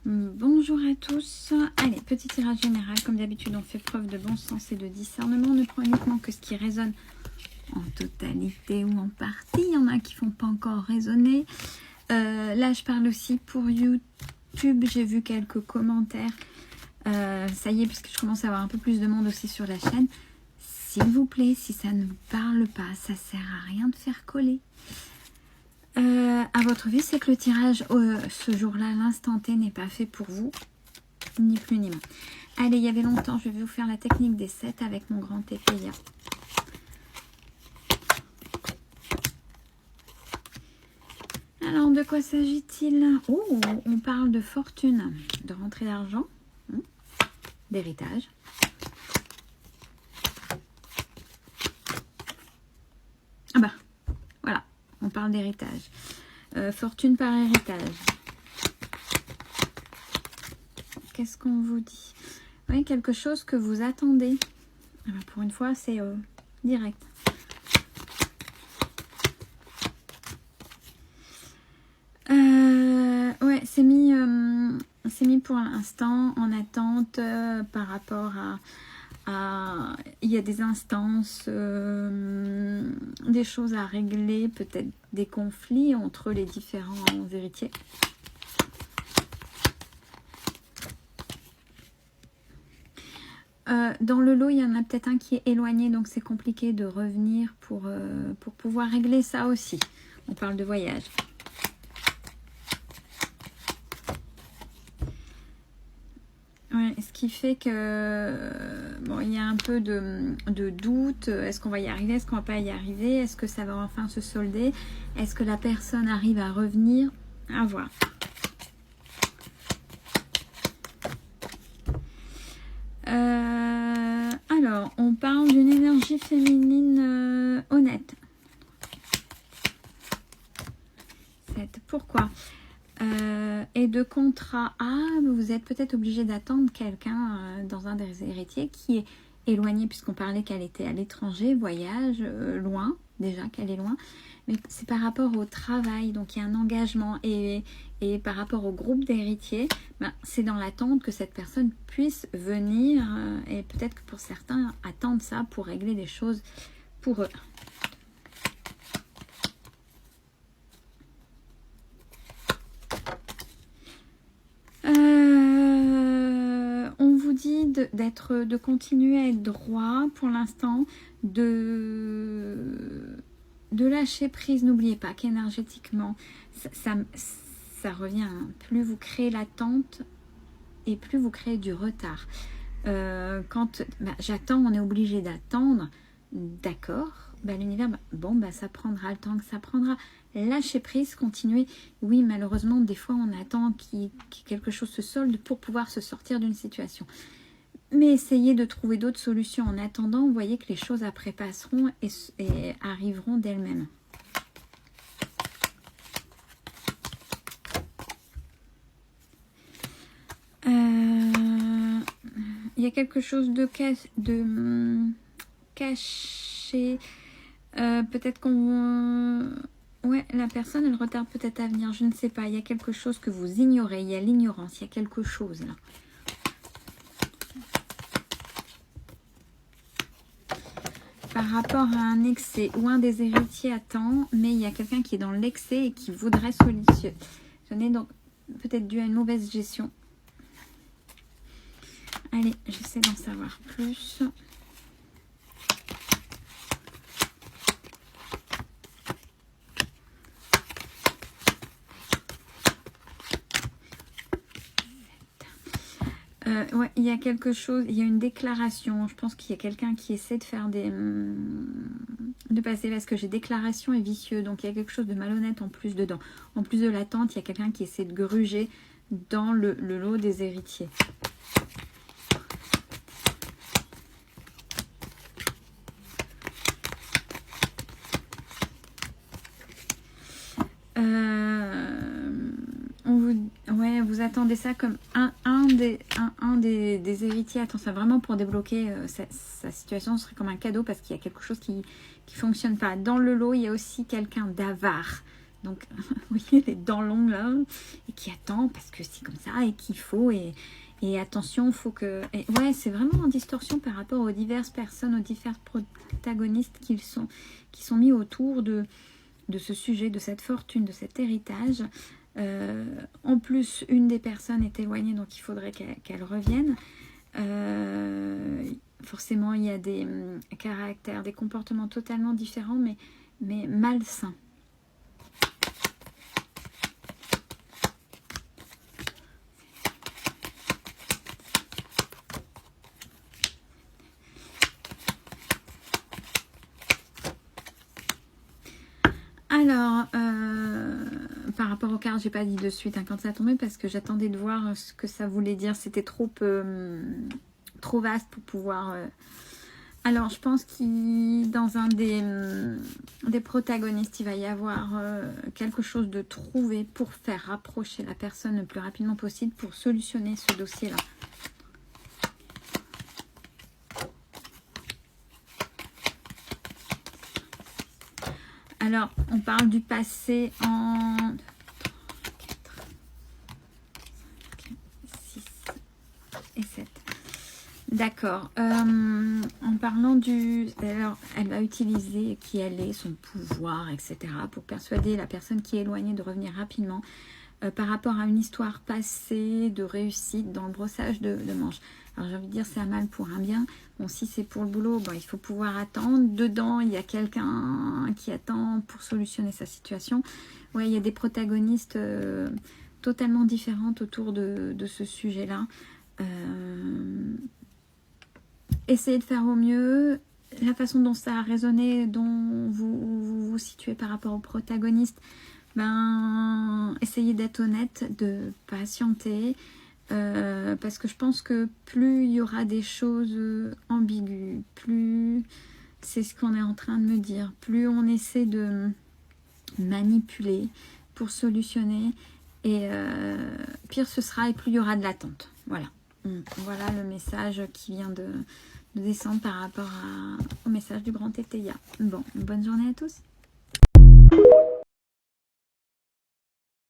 Bonjour à tous. Allez, petit tirage général. Comme d'habitude, on fait preuve de bon sens et de discernement. On ne prend uniquement que ce qui résonne en totalité ou en partie. Il y en a qui ne font pas encore résonner. Là, je parle aussi pour YouTube. J'ai vu quelques commentaires. Ça y est, puisque je commence à avoir un peu plus de monde aussi sur la chaîne. S'il vous plaît, si ça ne vous parle pas, ça sert à rien de faire coller. À votre vie, c'est que le tirage ce jour-là, à l'instant T, n'est pas fait pour vous, ni plus ni moins. Allez, il y avait longtemps, je vais vous faire la technique des 7 avec mon grand épéya. Alors, de quoi s'agit-il? Oh, on parle de fortune, de rentrée d'argent, d'héritage. Ah bah, voilà, on parle d'héritage. Fortune par héritage. Qu'est-ce qu'on vous dit? Oui, quelque chose que vous attendez. Alors, pour une fois, c'est direct. Ouais, c'est mis pour l'instant en attente par rapport à... Il y a des instances, des choses à régler, peut-être des conflits entre les différents héritiers. Dans le lot, il y en a peut-être un qui est éloigné, donc c'est compliqué de revenir pour pouvoir régler ça aussi. On parle de voyage. Ouais, ce qui fait que bon, il y a un peu de doute. Est-ce qu'on va y arriver? Est-ce qu'on va pas y arriver? Est-ce que ça va enfin se solder? Est-ce que la personne arrive à revenir? À voir. Alors, on parle d'une énergie féminine honnête. Pourquoi? Et de contrat. Ah, vous êtes peut-être obligé d'attendre quelqu'un dans un des héritiers qui est éloigné, puisqu'on parlait qu'elle était à l'étranger, voyage, loin, déjà qu'elle est loin. Mais c'est par rapport au travail, donc il y a un engagement. Et par rapport au groupe d'héritiers, c'est dans l'attente que cette personne puisse venir. Et peut-être que pour certains, attendre ça pour régler des choses pour eux. On vous dit de continuer à être droit pour l'instant, de lâcher prise. N'oubliez pas qu'énergétiquement, ça revient. Plus vous créez l'attente et plus vous créez du retard. Quand j'attends, on est obligé d'attendre, d'accord, l'univers, ça prendra le temps que ça prendra. Lâcher prise, continuer. Oui, malheureusement, des fois, on attend que quelque chose se solde pour pouvoir se sortir d'une situation. Mais essayez de trouver d'autres solutions. En attendant, vous voyez que les choses après passeront et arriveront d'elles-mêmes. Il y a quelque chose de caché. Peut-être qu'on... Ouais, la personne, elle retarde peut-être à venir. Je ne sais pas. Il y a quelque chose que vous ignorez. Il y a l'ignorance. Il y a quelque chose là. Par rapport à un excès ou un des héritiers attend, mais il y a quelqu'un qui est dans l'excès et qui voudrait solutionner. Donc, peut-être dû à une mauvaise gestion. Allez, j'essaie d'en savoir plus. Ouais, il y a quelque chose, il y a une déclaration. Je pense qu'il y a quelqu'un qui essaie de faire de passer, parce que j'ai déclaration et vicieux. Donc il y a quelque chose de malhonnête en plus dedans. En plus de l'attente, il y a quelqu'un qui essaie de gruger dans le lot des héritiers. Vous attendez ça comme un des héritiers. Attends, ça vraiment pour débloquer sa situation, ce serait comme un cadeau parce qu'il y a quelque chose qui fonctionne pas. Dans le lot, il y a aussi quelqu'un d'avare Donc, vous voyez les dents longues là, et qui attend parce que c'est comme ça et qu'il faut. Et attention, il faut que... Et ouais, c'est vraiment en distorsion par rapport aux diverses personnes, aux divers protagonistes qui sont mis autour de ce sujet, de cette fortune, de cet héritage. En plus, une des personnes est éloignée, donc il faudrait qu'elle revienne. Forcément, il y a des caractères, des comportements totalement différents, mais malsains. Alors, par rapport aux cartes, j'ai pas dit de suite quand ça a tombé parce que j'attendais de voir ce que ça voulait dire. C'était trop vaste pour pouvoir... Alors, je pense qu'il dans un des protagonistes, il va y avoir quelque chose de trouvé pour faire rapprocher la personne le plus rapidement possible pour solutionner ce dossier-là. Alors, on parle du passé en 4, 6 et 7. D'accord. En parlant du... Alors, elle va utiliser qui elle est, son pouvoir, etc. pour persuader la personne qui est éloignée de revenir rapidement par rapport à une histoire passée de réussite dans le brossage de manches. Alors, j'ai envie de dire, c'est un mal pour un bien. Bon, si c'est pour le boulot, bon, il faut pouvoir attendre. Dedans, il y a quelqu'un qui attend pour solutionner sa situation. Ouais, il y a des protagonistes totalement différentes autour de ce sujet-là. Essayez de faire au mieux. La façon dont ça a résonné, dont vous situez par rapport au protagoniste, ben, essayez d'être honnête, de patienter. Parce que je pense que plus il y aura des choses ambiguës, plus c'est ce qu'on est en train de me dire, plus on essaie de manipuler pour solutionner, et pire ce sera et plus il y aura de l'attente. Voilà. Voilà le message qui vient de descendre par rapport au message du grand Tétéia. Bon, bonne journée à tous.